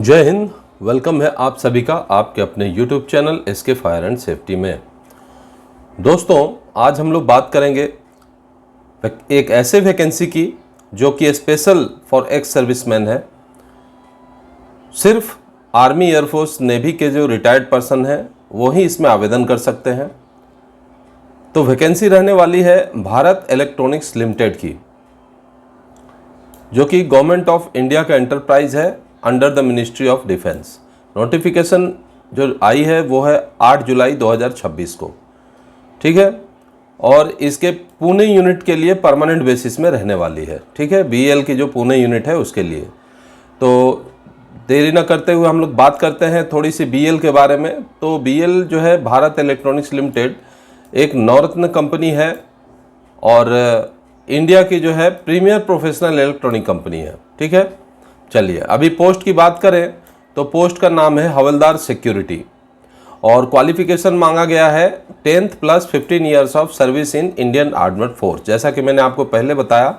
जय हिंद। वेलकम है आप सभी का आपके अपने YouTube channel SK fire and safety में। दोस्तों, आज हम लोग बात करेंगे एक ऐसे वैकेंसी की जो कि स्पेशल फॉर एक्स सर्विसमैन है। सिर्फ आर्मी, एयरफोर्स, नेवी के जो रिटायर्ड पर्सन हैं वो ही इसमें आवेदन कर सकते हैं। तो वैकेंसी रहने वाली है भारत इलेक्ट्रॉनिक्स लिमिटेड की, जो कि गवर्नमेंट ऑफ इंडिया का एंटरप्राइज है under the ministry of defence. Notification जो आई है वो है 8 जुलाई 2026 को, ठीक है। और इसके पुणे यूनिट के लिए परमानेंट बेसिस में रहने वाली है, ठीक है। बीएल की जो पुणे यूनिट है उसके लिए। तो देरी न करते हुए हम लोग बात करते हैं थोड़ी सी बीएल के बारे में। तो बीएल जो है भारत इलेक्ट्रॉनिक्स लिमिटेड एक नवरत्न कंपनी है और इंडिया की जो है प्रीमियर प्रोफेशनल इलेक्ट्रॉनिक कंपनी है, ठीक है। चलिए अभी पोस्ट की बात करें तो पोस्ट का नाम है हवलदार सिक्योरिटी और क्वालिफिकेशन मांगा गया है 10th plus 15 years of service in Indian armed force. जैसा कि मैंने आपको पहले बताया,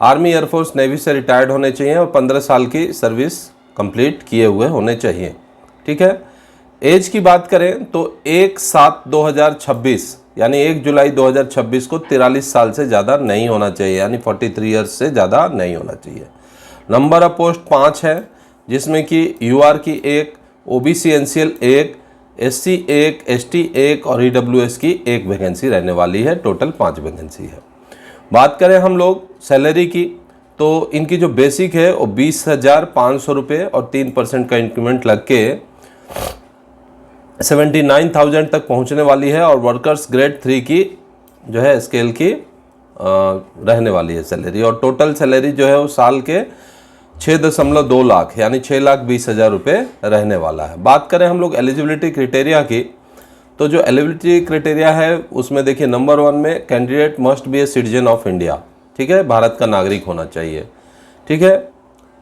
आर्मी, एयरफोर्स, नेवी से रिटायर्ड होने चाहिए और 15 साल की सर्विस कंप्लीट किए हुए होने चाहिए, ठीक है। एज की बात करें तो 1/7/2026 यानी 1 जुलाई 2026 को 43 साल से ज़्यादा नहीं होना चाहिए, यानी 43 ईयर्स से ज़्यादा नहीं होना चाहिए। नंबर ऑफ पोस्ट 5 है, जिसमें कि यूआर की 1, ओबीसी एनसीएल 1, एससी 1, एसटी 1 और ईडब्ल्यूएस की 1 वैकेंसी रहने वाली है। टोटल 5 वैकेंसी है। बात करें हम लोग सैलरी की तो इनकी जो बेसिक है वो 20,500 रुपये और 3% का इंक्रीमेंट लग के 79,000 तक पहुंचने वाली है। और वर्कर्स ग्रेड 3 की जो है स्केल की रहने वाली है सैलरी। और टोटल सैलरी जो है वो साल के 6.2 लाख यानी 6,20,000 रुपये रहने वाला है। बात करें हम लोग एलिजिबिलिटी क्राइटेरिया की तो जो एलिजिबिलिटी क्राइटेरिया है उसमें देखिए नंबर 1 में candidate must be a citizen of India, ठीक है, भारत का नागरिक होना चाहिए, ठीक है।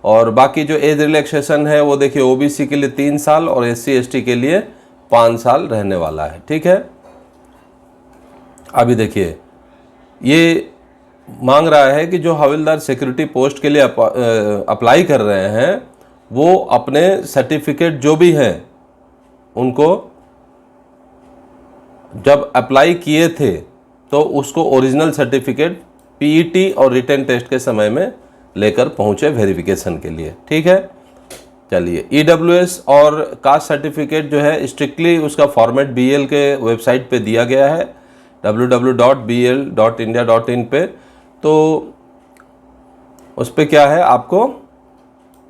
और बाकी जो एज रिलैक्सेशन है वो देखिए ओबीसी के लिए 3 साल और एससी एसटी के लिए 5 साल रहने वाला है, ठीक है। अभी देखिए ये मांग रहा है कि जो हवलदार सिक्योरिटी पोस्ट के लिए अप्लाई कर रहे हैं वो अपने सर्टिफिकेट जो भी हैं उनको जब अप्लाई किए थे तो उसको ओरिजिनल सर्टिफिकेट पीईटी और रिटन टेस्ट के समय में लेकर पहुंचे वेरिफिकेशन के लिए, ठीक है। चलिए ईडब्ल्यूएस और कास्ट सर्टिफिकेट जो है स्ट्रिक्टली उसका फॉर्मेट बीएल के वेबसाइट पे दिया गया है www.bl.india.in पे। तो उस पर क्या है आपको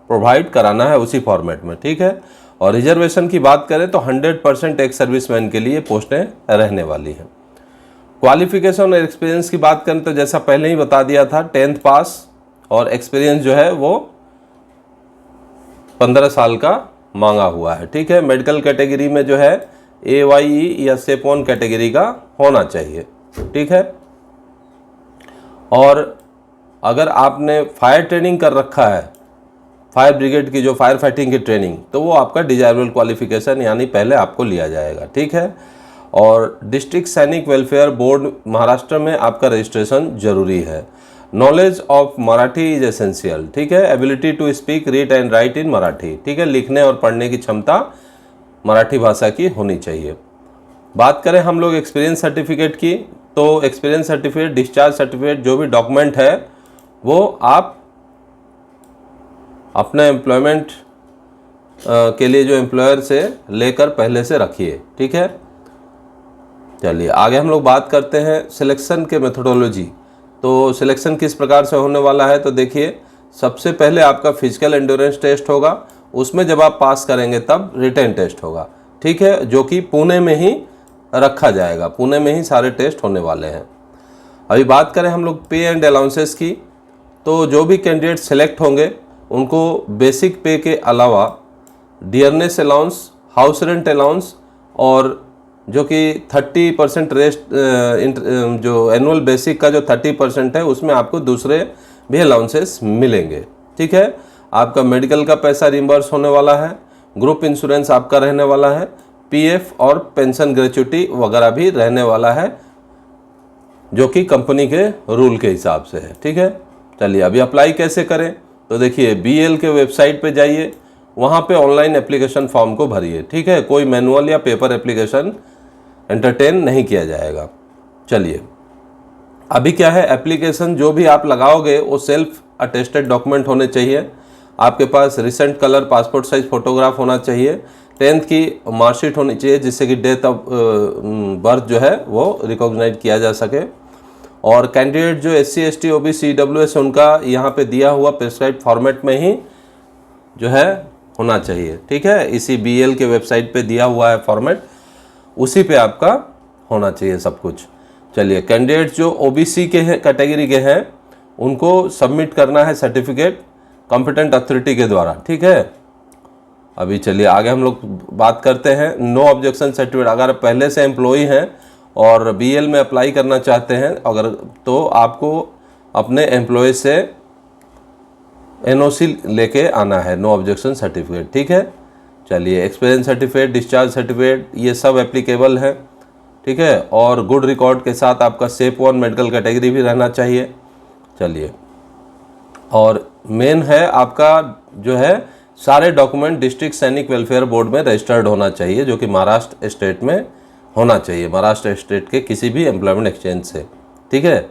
प्रोवाइड कराना है उसी फॉर्मेट में, ठीक है। और रिजर्वेशन की बात करें तो 100% एक सर्विसमैन के लिए पोस्टें रहने वाली हैं। क्वालिफिकेशन और एक्सपीरियंस की बात करें तो जैसा पहले ही बता दिया था 10th पास और एक्सपीरियंस जो है वो 15 साल का मांगा हुआ है, ठीक है। मेडिकल कैटेगरी में जो है AYE या सेपोन कैटेगरी का होना चाहिए, ठीक है। और अगर आपने फायर ट्रेनिंग कर रखा है, फायर ब्रिगेड की जो फायर फाइटिंग की ट्रेनिंग, तो वो आपका डिजायरेबल क्वालिफिकेशन यानी पहले आपको लिया जाएगा, ठीक है। और डिस्ट्रिक्ट सैनिक वेलफेयर बोर्ड महाराष्ट्र में आपका रजिस्ट्रेशन जरूरी है। Knowledge of Marathi is essential, ठीक है। Ability to speak, read and write in Marathi, ठीक है। लिखने और पढ़ने की क्षमता मराठी भाषा की होनी चाहिए। बात करें हम लोग एक्सपीरियंस सर्टिफिकेट की तो एक्सपीरियंस सर्टिफिकेट, डिस्चार्ज सर्टिफिकेट, जो भी डॉक्यूमेंट है वो आप अपने एम्प्लॉयमेंट के लिए जो एम्प्लॉयर से लेकर पहले से रखिए, ठीक है। चलिए आगे हम लोग बात करते हैं सिलेक्शन के मेथोडोलॉजी। तो सिलेक्शन किस प्रकार से होने वाला है तो देखिए सबसे पहले आपका फिजिकल एंड्योरेंस टेस्ट होगा, उसमें जब आप पास करेंगे तब रिटन टेस्ट होगा, ठीक है, जो कि पुणे में ही रखा जाएगा। पुणे में ही सारे टेस्ट होने वाले हैं। अभी बात करें हम लोग पे एंड अलाउंसेस की तो जो भी कैंडिडेट सेलेक्ट होंगे उनको बेसिक पे के अलावा dearness allowance, house rent allowance और जो कि 30% रेस्ट जो एनुअल बेसिक का जो 30% है उसमें आपको दूसरे भी अलाउंसेस मिलेंगे, ठीक है। आपका मेडिकल का पैसा रिम्बर्स होने वाला है, ग्रुप इंश्योरेंस आपका रहने वाला है, पीएफ और पेंशन ग्रेच्युटी वगैरह भी रहने वाला है जो कि कंपनी के रूल के हिसाब से है, ठीक है। चलिए अभी अप्लाई कैसे करें तो देखिए बीएल के वेबसाइट पे जाइए वहाँ पे ऑनलाइन एप्लीकेशन फॉर्म को भरिए, ठीक है। कोई मैनुअल या पेपर एप्लीकेशन एंटरटेन नहीं किया जाएगा। चलिए, अभी क्या है, एप्लीकेशन जो भी आप लगाओगे वो सेल्फ अटेस्टेड डॉक्यूमेंट होने चाहिए। आपके पास recent colour passport size photograph होना चाहिए, 10th की मार्कशीट होनी चाहिए जिससे कि डेट ऑफ बर्थ जो है वो रिकॉग्नाइज किया जा सके। और कैंडिडेट जो SC ST OBC EWS उनका यहाँ पे दिया हुआ प्रिस्क्राइब फॉर्मेट में ही जो है होना चाहिए, ठीक है। इसी BL के वेबसाइट पे दिया हुआ है फॉर्मेट, उसी पे आपका होना चाहिए सब कुछ। चलिए, कैंडिडेट जो OBC के हैं, कैटेगरी के हैं, उनको सबमिट करना है सर्टिफिकेट कॉम्पिटेंट अथॉरिटी के द्वारा, ठीक है। अभी चलिए आगे हम लोग बात करते हैं। नो ऑब्जेक्शन सर्टिफिकेट, अगर पहले से एम्प्लॉई हैं और BL में अप्लाई करना चाहते हैं अगर, तो आपको अपने एम्प्लॉय से NOC लेके आना है, नो ऑब्जेक्शन सर्टिफिकेट, ठीक है। चलिए, एक्सपीरियंस सर्टिफिकेट, डिस्चार्ज सर्टिफिकेट, ये सब एप्लीकेबल है, ठीक है। और गुड रिकॉर्ड के साथ आपका SEP 1 मेडिकल कैटेगरी भी रहना चाहिए। चलिए, और मेन है आपका जो है सारे डॉक्यूमेंट डिस्ट्रिक्ट सैनिक वेलफेयर बोर्ड में रजिस्टर्ड होना चाहिए, जो कि महाराष्ट्र स्टेट में होना चाहिए, महाराष्ट्र स्टेट के किसी भी एम्प्लॉयमेंट एक्सचेंज से, ठीक है।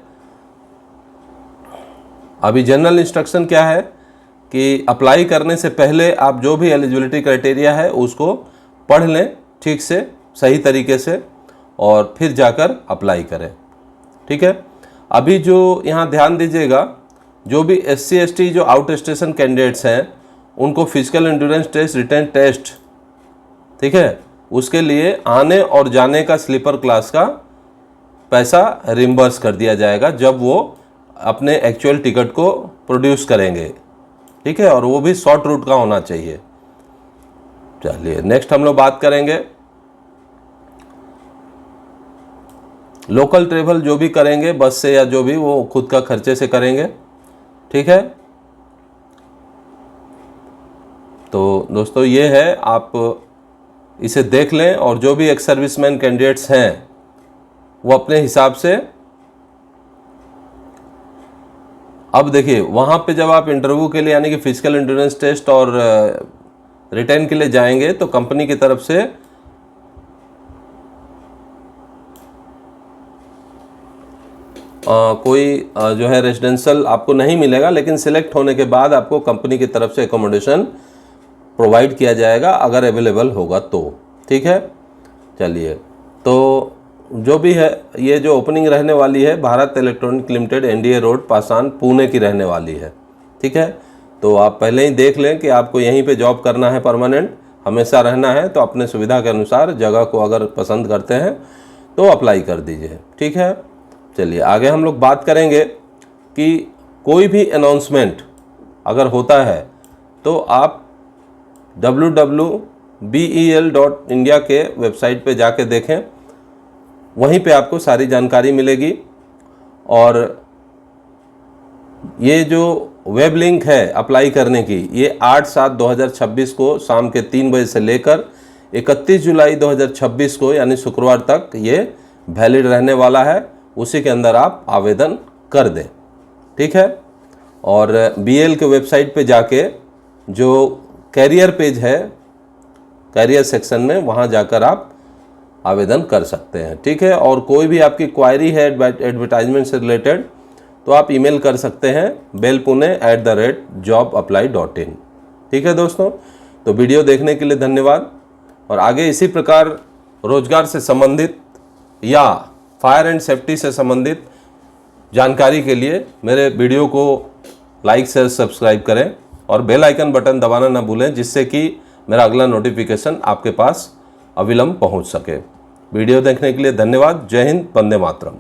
अभी जनरल इंस्ट्रक्शन क्या है कि अप्लाई करने से पहले आप जो भी एलिजिबिलिटी क्राइटेरिया है उसको पढ़ लें ठीक से, सही तरीके से, और फिर जाकर अप्लाई करें, ठीक है। अभी जो यहाँ ध्यान दीजिएगा, जो भी SC ST जो आउट स्टेशन कैंडिडेट्स हैं उनको physical endurance test, written test, ठीक है, उसके लिए आने और जाने का स्लीपर क्लास का पैसा रिम्बर्स कर दिया जाएगा जब वो अपने एक्चुअल टिकट को प्रोड्यूस करेंगे, ठीक है। और वो भी शॉर्ट रूट का होना चाहिए। चलिए, नेक्स्ट हम लोग बात करेंगे लोकल ट्रेवल जो भी करेंगे बस से या जो भी, वो खुद का खर्चे से करेंगे, ठीक है। तो दोस्तों ये है, आप इसे देख लें, और जो भी एक्स सर्विसमैन कैंडिडेट्स हैं वो अपने हिसाब से, अब देखिए वहाँ पे जब आप इंटरव्यू के लिए यानी कि फिजिकल एंड्योरेंस टेस्ट और रिटर्न के लिए जाएंगे तो कंपनी की तरफ से कोई जो है रेजिडेंशियल आपको नहीं मिलेगा, लेकिन सिलेक्ट होने के बाद आपको कंपनी की तरफ से एकोमोडेशन प्रोवाइड किया जाएगा अगर अवेलेबल होगा तो, ठीक है। चलिए, तो जो भी है, ये जो ओपनिंग रहने वाली है Bharat electronic limited NDA road Pashan Pune की रहने वाली है, ठीक है। तो आप पहले ही देख लें कि आपको यहीं पे जॉब करना है, परमानेंट हमेशा रहना है, तो अपने सुविधा के अनुसार जगह को अगर पसंद करते हैं तो अप्लाई कर दीजिए, ठीक है। चलिए, आगे हम लोग बात करेंगे कि कोई भी अनाउंसमेंट अगर होता है तो आप www.bel.india के वेबसाइट पे जाके देखें, वहीं पे आपको सारी जानकारी मिलेगी। और ये जो वेब लिंक है अप्लाई करने की, ये 8/7/2026 को शाम के 3 बजे से लेकर 31 जुलाई 2026 को यानी शुक्रवार तक ये वैलिड रहने वाला है। उसी के अंदर आप आवेदन कर दें, ठीक है। और BL के वेबसाइट पे जाके जो कैरियर पेज है, कैरियर सेक्शन में, वहाँ जाकर आप आवेदन कर सकते हैं, ठीक है। और कोई भी आपकी क्वायरी है एडवर्टाइजमेंट से रिलेटेड तो आप ईमेल कर सकते हैं belpune@jobapply.in, ठीक है दोस्तों। तो वीडियो देखने के लिए धन्यवाद, और आगे इसी प्रकार रोजगार से संबंधित या फायर एंड सेफ्टी से संबंधित जानकारी के लिए मेरे वीडियो को लाइक शेयर सब्सक्राइब करें और बेल आइकन बटन दबाना ना भूलें, जिससे कि मेरा अगला नोटिफिकेशन आपके पास अविलंब पहुंच सके। वीडियो देखने के लिए धन्यवाद। जय हिंद, वंदे मातरम।